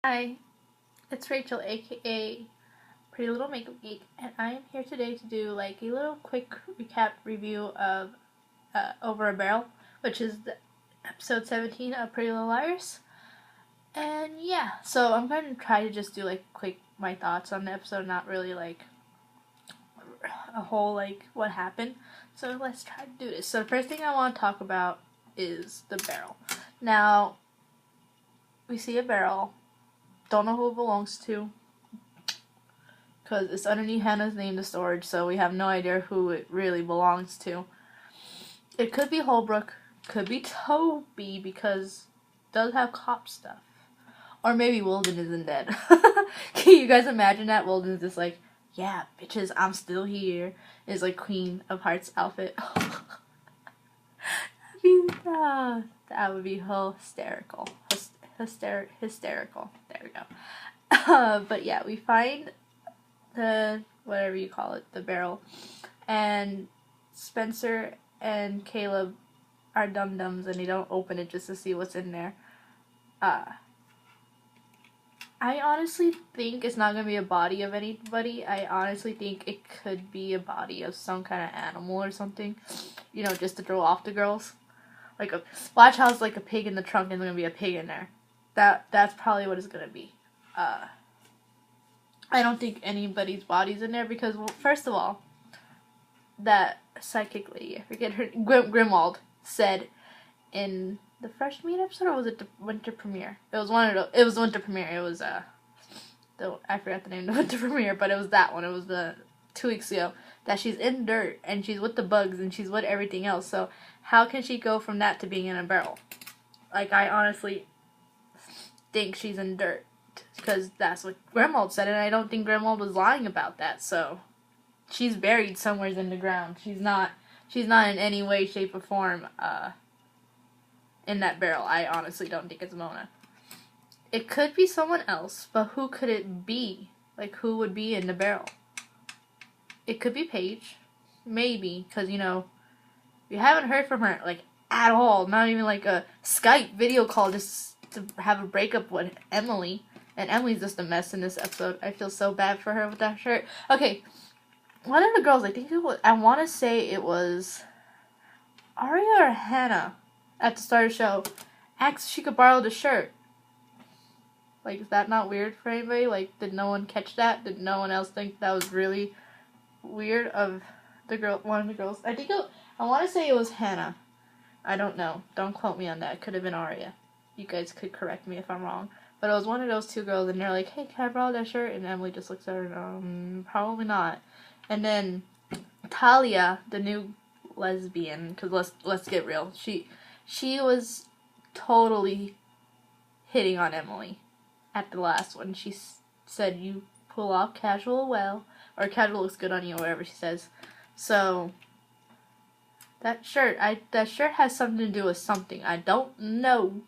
Hi, it's Rachel, aka Pretty Little Makeup Geek, and I am here today to do like a little quick recap review of Over a Barrel, which is the episode 17 of Pretty Little Liars. And yeah, so I'm going to try to just do like quick my thoughts on the episode, not really like a whole like what happened. So let's try to do this. So the first thing I want to talk about is the barrel. Now, we see a barrel. Don't know who it belongs to, because it's underneath Hannah's name, the storage, so we have no idea who it really belongs to. It could be Holbrook, could be Toby, because it does have cop stuff. Or maybe Wilden isn't dead. Can you guys imagine that? Wilden's just like, yeah, bitches, I'm still here. Is like Queen of Hearts outfit. That would be hysterical. Hysterical. There we go. But yeah, we find the, whatever you call it, the barrel, and Spencer and Caleb are dum-dums and they don't open it just to see what's in there. I honestly think it's not going to be a body of anybody. I honestly think it could be a body of some kind of animal or something, you know, just to throw off the girls. Like watch how it's like a pig in the trunk and there's going to be a pig in there. That's probably what it's going to be. I don't think anybody's body's in there because, well, first of all, that psychic lady, I forget her, Grimwald, said in the Fresh Meat episode, or was it the winter premiere? It was one of the, it was the winter premiere. It was I forgot the name of the winter premiere, but it was that one. It was the 2 weeks ago, that she's in dirt and she's with the bugs and she's with everything else. So how can she go from that to being in a barrel? Like, I honestly think she's in dirt, because that's what Grimwald said, and I don't think Grimwald was lying about that. So she's buried somewhere in the ground. She's not in any way, shape, or form in that barrel. I honestly don't think it's Mona. It could be someone else, but who could it be? Like, who would be in the barrel? It could be Paige, maybe, because, you know, we haven't heard from her like at all. Not even like a Skype video call just to have a breakup with Emily. And Emily's just a mess in this episode. I feel so bad for her with that shirt. Okay, one of the girls, I think it was, I want to say it was Aria or Hannah at the start of the show, asked if she could borrow the shirt. Like, is that not weird for anybody? Like, did no one catch that? Did no one else think that was really weird of the girl, one of the girls? I want to say it was Hannah. I don't know. Don't quote me on that. It could have been Aria. You guys could correct me if I'm wrong. But it was one of those two girls, and they're like, hey, can I borrow that shirt? And Emily just looks at her and, probably not. And then Talia, the new lesbian, because let's get real, she was totally hitting on Emily at the last one. She said, you pull off casual well, or casual looks good on you, or whatever she says. So that shirt has something to do with something. I don't know,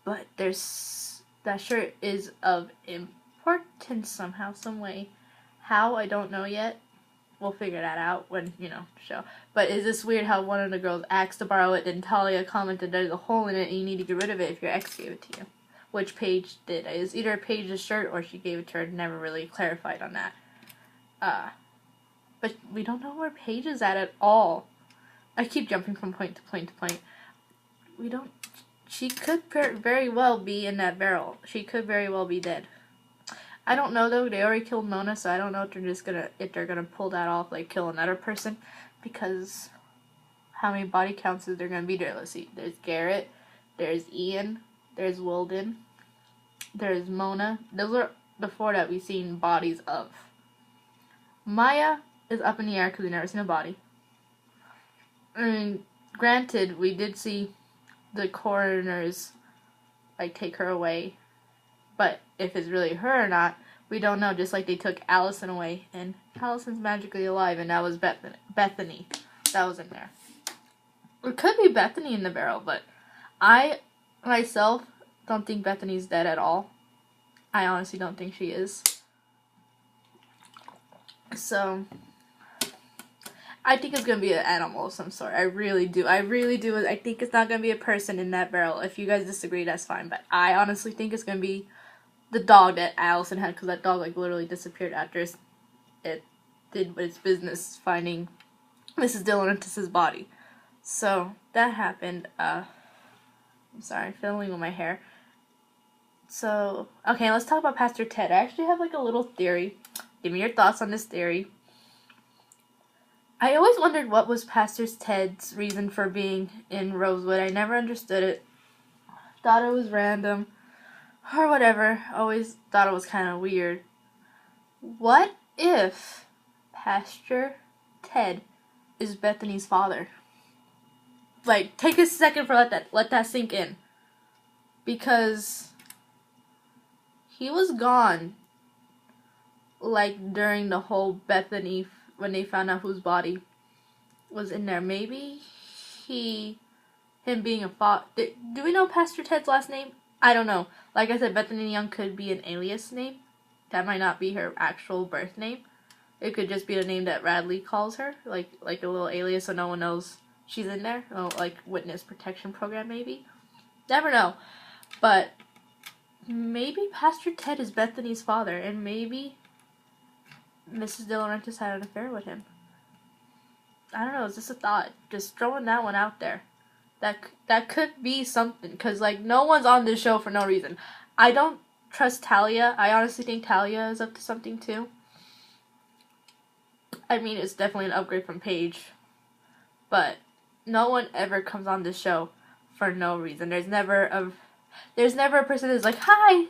but that shirt is of importance somehow, some way. How, I don't know yet. We'll figure that out when, you know, show. But is this weird how one of the girls asked to borrow it, then Talia commented there's a hole in it and you need to get rid of it if your ex gave it to you? Which Paige did. It was either Paige's shirt or she gave it to her. Never really clarified on that. But we don't know where Paige is at all. I keep jumping from point to point to point. She could very well be in that barrel. She could very well be dead. I don't know though. They already killed Mona, so I don't know if they're gonna pull that off, like kill another person, because how many body counts is there gonna be there? Let's see. There's Garrett, there's Ian, there's Wilden, there's Mona. Those are the 4 that we've seen bodies of. Maya is up in the air because we've never seen a body. I mean, granted, we did see the coroners like take her away, but if it's really her or not, we don't know. Just like they took Allison away, and Allison's magically alive, and that was Bethany that was in there. It could be Bethany in the barrel, but I myself don't think Bethany's dead at all. I honestly don't think she is. So I think it's going to be an animal of some sort. I really do. I think it's not going to be a person in that barrel. If you guys disagree, that's fine. But I honestly think it's going to be the dog that Allison had, because that dog like literally disappeared after it did its business finding Mrs. De Laurentiis' body. So that happened. I'm sorry, I'm fiddling with my hair. So, okay, let's talk about Pastor Ted. I actually have like a little theory. Give me your thoughts on this theory. I always wondered what was Pastor Ted's reason for being in Rosewood. I never understood it. Thought it was random. Or whatever. Always thought it was kind of weird. What if Pastor Ted is Bethany's father? Like, take a second for let that sink in. Because he was gone, like, during the whole Bethany, when they found out whose body was in there. Maybe him being a father. Do we know Pastor Ted's last name? I don't know. Like I said, Bethany Young could be an alias name. That might not be her actual birth name. It could just be the name that Radley calls her, like a little alias so no one knows she's in there. Oh, like witness protection program, maybe. Never know. But maybe Pastor Ted is Bethany's father, and maybe Mrs. De Laurentiis had an affair with him. I don't know, it's just a thought. Just throwing that one out there. That could be something, because, like, no one's on this show for no reason. I don't trust Talia. I honestly think Talia is up to something, too. I mean, it's definitely an upgrade from Paige. But no one ever comes on this show for no reason. There's never a person that's like, hi,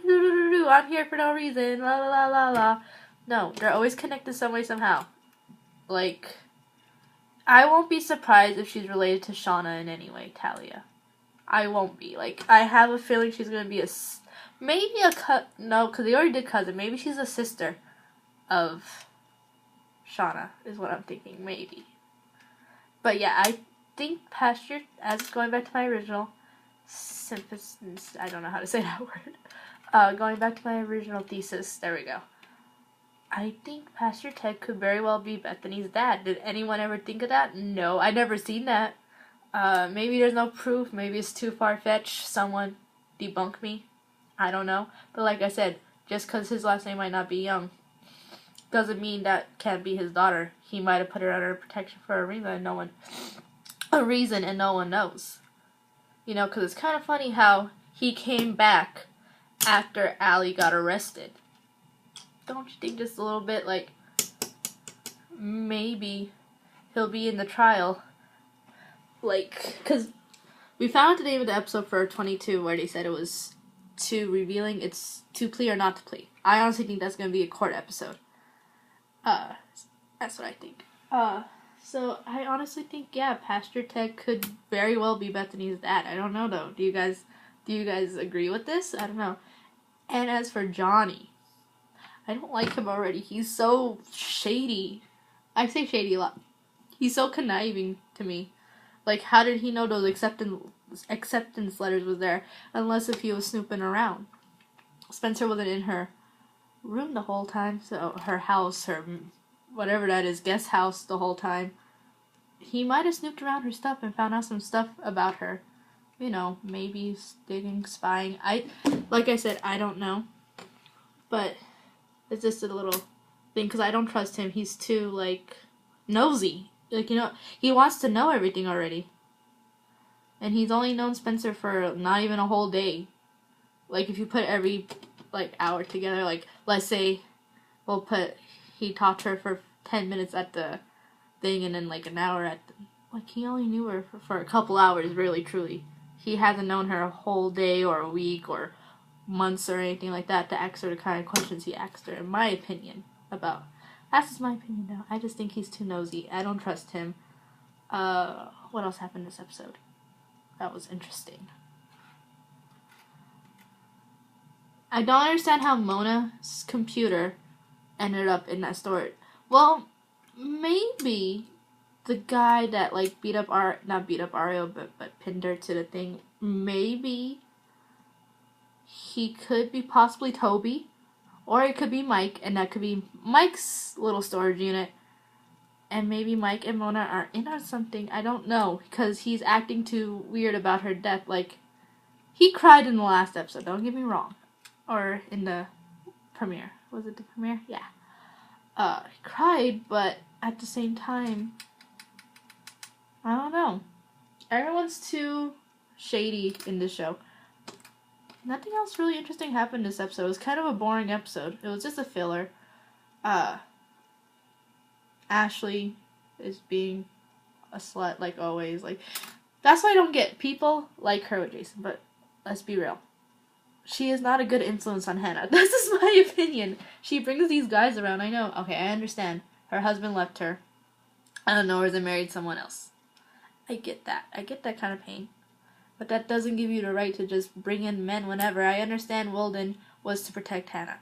I'm here for no reason, la la la la la. No, they're always connected some way, somehow. Like, I won't be surprised if she's related to Shauna in any way, Talia. I won't be. Like, I have a feeling she's gonna be no, because they already did cousin. Maybe she's a sister of Shauna, is what I'm thinking, maybe. But yeah, I think Pastor, as going back to my original synthesis, I don't know how to say that word. Going back to my original thesis, there we go. I think Pastor Ted could very well be Bethany's dad. Did anyone ever think of that? No, I never seen that. Maybe there's no proof. Maybe it's too far-fetched. Someone debunk me. I don't know. But like I said, just because his last name might not be Young doesn't mean that can't be his daughter. He might have put her under protection for a reason and no one knows. You know, because it's kind of funny how he came back after Allie got arrested. Don't you think just a little bit, like, maybe he'll be in the trial? Like, because we found out the name of the episode for 22 where they said it was too revealing. It's to plea or not to plea. I honestly think that's going to be a court episode. That's what I think. So I honestly think, yeah, Pastor Ted could very well be Bethany's dad. I don't know, though. Do you guys agree with this? I don't know. And as for Johnny, I don't like him already. He's so shady. I say shady a lot. He's so conniving to me. Like, how did he know those acceptance letters was there? Unless if he was snooping around. Spencer wasn't in her room the whole time, so her house, her whatever that is, guest house the whole time. He might have snooped around her stuff and found out some stuff about her. You know, maybe digging, spying. Like I said, I don't know. But it's just a little thing, because I don't trust him. He's too, like, nosy. Like, you know, he wants to know everything already. And he's only known Spencer for not even a whole day. Like, if you put every, like, hour together, like, let's say he talked to her for 10 minutes at the thing and then, like, an hour at the, like, he only knew her for a couple hours, really, truly. He hasn't known her a whole day or a week or months or anything like that to ask her the kind of questions he asked her, in my opinion, about. That's just my opinion, though. I just think he's too nosy. I don't trust him. What else happened this episode? That was interesting. I don't understand how Mona's computer ended up in that storage. Well, maybe the guy that, like, not beat up Ario, but pinned her to the thing, maybe he could be possibly Toby, or it could be Mike, and that could be Mike's little storage unit, and maybe Mike and Mona are in on something. I don't know, because he's acting too weird about her death. Like, he cried in the last episode, don't get me wrong, or in the premiere. Was it the premiere? Yeah. Cried, but at the same time, I don't know. Everyone's too shady in this show. Nothing else really interesting happened this episode. It was kind of a boring episode. It was just a filler. Ashley is being a slut like always. Like, that's why I don't get people like her with Jason, but let's be real. She is not a good influence on Hannah. This is my opinion. She brings these guys around. I know. Okay, I understand. Her husband left her. I don't know, or they married someone else. I get that. I get that kind of pain. But that doesn't give you the right to just bring in men whenever. I understand Wilden was to protect Hannah.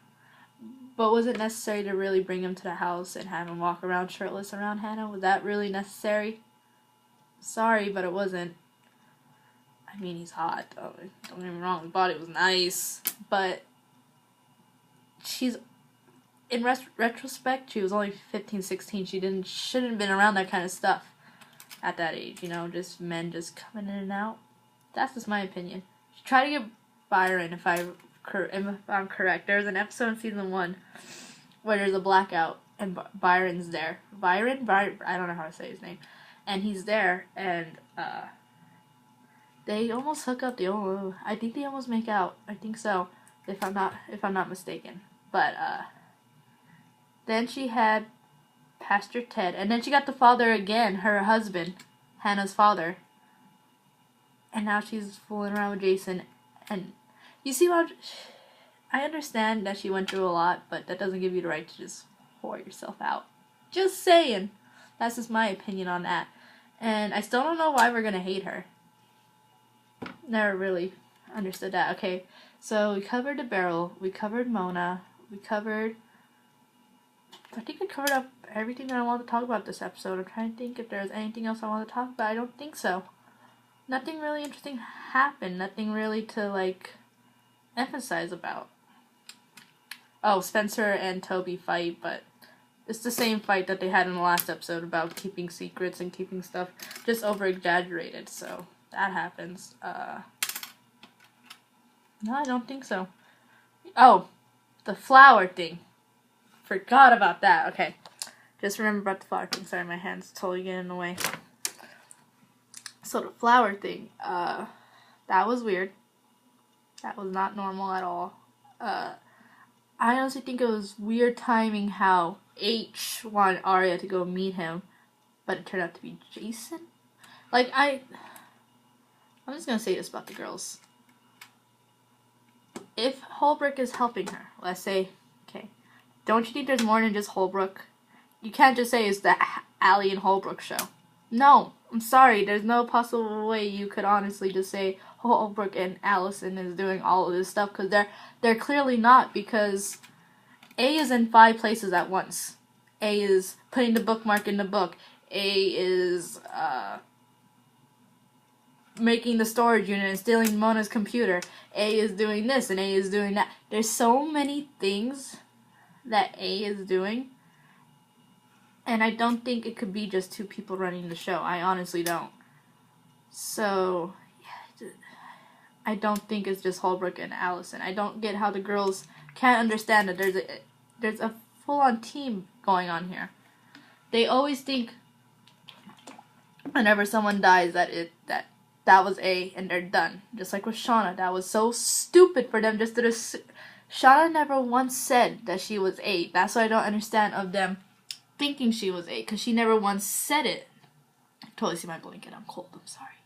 But was it necessary to really bring him to the house and have him walk around shirtless around Hannah? Was that really necessary? Sorry, but it wasn't. I mean, he's hot. Don't get me wrong. His body was nice. But she's... In retrospect, she was only 15, 16. She shouldn't have been around that kind of stuff at that age. You know, just men just coming in and out. That's just my opinion. Try to get Byron, if I'm correct. There's an episode in season 1 where there's a blackout and Byron's there. Byron, I don't know how to say his name. And he's there, and they almost hook up. I think they almost make out. I think so, if I'm not mistaken. But then she had Pastor Ted, and then she got the father again, her husband, Hannah's father. And now she's fooling around with Jason. And you see what... I understand that she went through a lot, but that doesn't give you the right to just whore yourself out. Just saying. That's just my opinion on that. And I still don't know why we're gonna hate her. Never really understood that. Okay, so we covered the barrel. We covered Mona. I think I covered up everything that I wanted to talk about this episode. I'm trying to think if there's anything else I want to talk about. I don't think so. Nothing really interesting happened. Nothing really to, like, emphasize about. Oh, Spencer and Toby fight, but it's the same fight that they had in the last episode about keeping secrets and keeping stuff just over-exaggerated, so that happens. No, I don't think so. Oh, the flower thing. Forgot about that. Okay. Just remember about the flower thing. Sorry, my hand's totally getting in the way. So the flower thing, that was weird. That was not normal at all. I honestly think it was weird timing how H wanted Arya to go meet him, but it turned out to be Jason. Like, I'm just gonna say this about the girls. If Holbrook is helping her, let's say, okay, don't you think there's more than just Holbrook? You can't just say it's the Allie and Holbrook show. No, I'm sorry, there's no possible way you could honestly just say Holbrook and Allison is doing all of this stuff, because they're clearly not, because A is in 5 places at once. A is putting the bookmark in the book. A is making the storage unit and stealing Mona's computer. A is doing this and A is doing that. There's so many things that A is doing, and I don't think it could be just 2 people running the show. I honestly don't. So, yeah, I don't think it's just Holbrook and Allison. I don't get how the girls can't understand that there's a full-on team going on here. They always think whenever someone dies that was A and they're done. Just like with Shauna, that was so stupid for them just to Shauna never once said that she was A. That's what I don't understand of them thinking she was A, because she never once said it. I totally see my blanket. I'm cold. I'm sorry.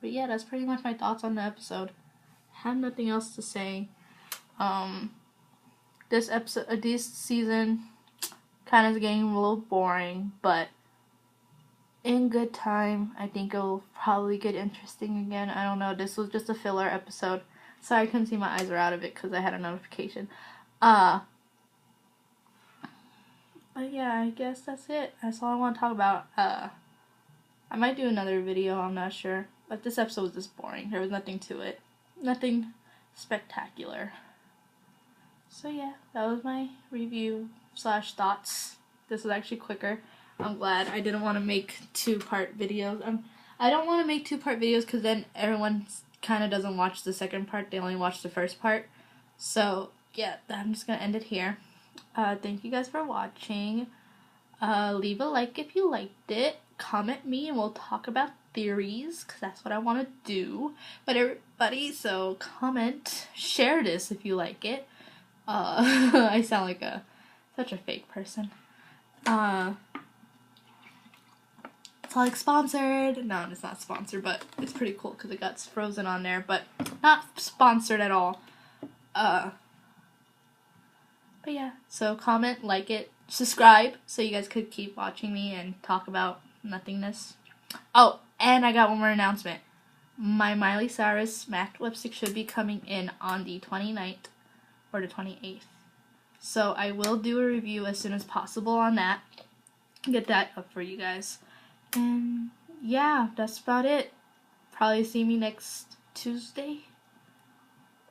But yeah, that's pretty much my thoughts on the episode. I have nothing else to say. This season kind of getting a little boring, but in good time. I think it'll probably get interesting again. I don't know. This was just a filler episode. Sorry I couldn't see my eyes were out of it because I had a notification. But yeah, I guess that's it. That's all I want to talk about. I might do another video, I'm not sure. But this episode was just boring. There was nothing to it. Nothing spectacular. So yeah, that was my review / thoughts. This was actually quicker. I'm glad. I didn't want to make 2-part videos. I don't want to make 2-part videos because then everyone kind of doesn't watch the second part. They only watch the first part. So, yeah, I'm just going to end it here. Thank you guys for watching. Leave a like if you liked it. Comment me and we'll talk about theories, because that's what I want to do. But everybody, so comment. Share this if you like it. I sound like such a fake person. It's like sponsored. No, it's not sponsored, but it's pretty cool because it got Frozen on there, but not sponsored at all. But yeah, so comment, like it, subscribe, so you guys could keep watching me and talk about nothingness. Oh, and I got one more announcement. My Miley Cyrus MAC lipstick should be coming in on the 29th or the 28th. So I will do a review as soon as possible on that. Get that up for you guys. And yeah, that's about it. Probably see me next Tuesday.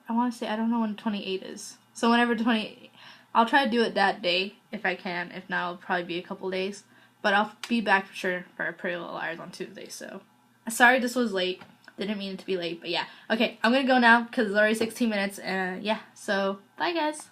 I want to say, I don't know when 28 is. So whenever 28, I'll try to do it that day if I can. If not, it'll probably be a couple days. But I'll be back for sure for Pretty Little Liars on Tuesday. So sorry this was late. Didn't mean it to be late, but yeah. Okay, I'm gonna go now because it's already 16 minutes. And yeah, so bye guys.